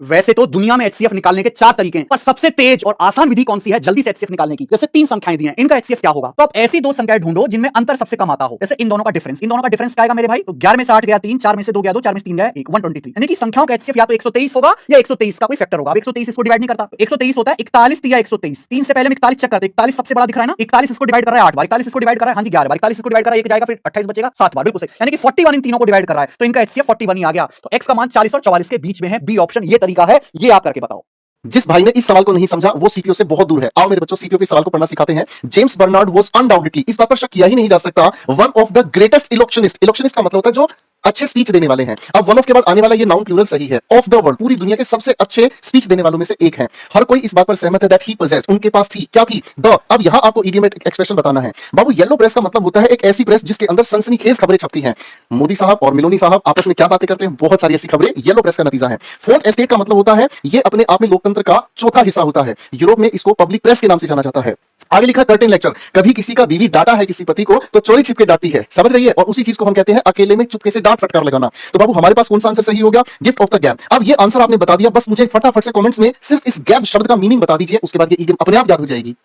वैसे तो दुनिया में एचसीएफ निकालने के 4 तरीके हैं, पर सबसे तेज और आसान विधि कौन सी है जल्दी से एचसीएफ निकालने की? जैसे 3 संख्याएं दी हैं, इनका एचसीएफ क्या होगा? तो आप ऐसी 2 संख्याएं ढूंढो जिनमें अंतर सबसे कम आता हो। जैसे इन दोनों का डिफरेंस क्या आएगा मेरे भाई? तो 11 में से 8 गया 3, 4 में से 2 गया 2, 4 में से 3 गया 1, 123। यानी कि संख्याओं का एचसीएफ या तो 123 होगा या 123 का कोई फैक्टर होगा। अब 123 इसको डिवाइड नहीं करता, 123 होता है 41 या 123। 3 से पहले हम 41 चेक करते हैं, 41 सबसे बड़ा दिख रहा है ना, 41 इसको डिवाइड कर रहा है 8 बार, 41 इसको डिवाइड कर रहा है, हां जी 11 बार, 41 इसको डिवाइड कर रहा है 1 जाएगा, फिर 28 बचेगा 7 बार, बिल्कुल सही। यानी कि 41 इन तीनों को डिवाइड कर रहा है, तो इनका एचसीएफ 41 ही आ गया। तो x का मान 40 और 44 के बीच में है, बी ऑप्शन ये तरीका है, ये आप करके बताओ। जिस भाई ने इस सवाल को नहीं समझा वो सीपीओ से बहुत दूर है। आओ मेरे बच्चों सीपीओ के सवाल को पढ़ना सिखाते हैं। जेम्स बर्नार्ड वाज अनडाउटेडली, इस बात पर शक किया ही नहीं जा सकता, वन ऑफ द ग्रेटेस्ट इलेक्शनिस्ट। इलेक्शनिस्ट का मतलब होता है जो अच्छे स्पीच देने वाले हैं। अब वन ऑफ के बाद आने वाला ये नाउन प्लूरल सही है। ऑफ द वर्ल्ड, पूरी दुनिया के सबसे अच्छे स्पीच देने वालों में से एक है। हर कोई इस बात पर सहमत है दैट ही पोजेस्ड, उनके पास थी, क्या थी? द। अब यहां आपको इडियम एक्सप्रेशन बताना है बाबू। येलो प्रेस का मतलब होता है एक ऐसी प्रेस जिसके अंदर सनसनीखेज खबरें छपती हैं। मोदी साहब और मिलोनी साहब आपस में क्या बातें करते हैं, बहुत सारी ऐसी खबरें येलो प्रेस का नतीजा है। फोर्थ एस्टेट का मतलब होता है ये अपने आप में लोकतंत्र का चौथा हिस्सा होता है। यूरोप में इसको पब्लिक प्रेस के नाम से जाना जाता है। आगे लिखा कर्टेन लेक्चर, कभी किसी का बीवी डांटा है किसी पति को तो चोरी छिपके डांटती है, समझ रही है? और उसी चीज को हम कहते हैं अकेले में चुपके से डांट फटकार लगाना। तो बाबू हमारे पास कौन सा आंसर सही हो गया? Gift of the gap. अब ये आंसर आपने बता दिया, बस मुझे फटाफट से कमेंट्स में सिर्फ इस गैप शब्द का मीनिंग बता दीजिए, उसके बाद ये इडियम अपने आप याद हो जाएगी।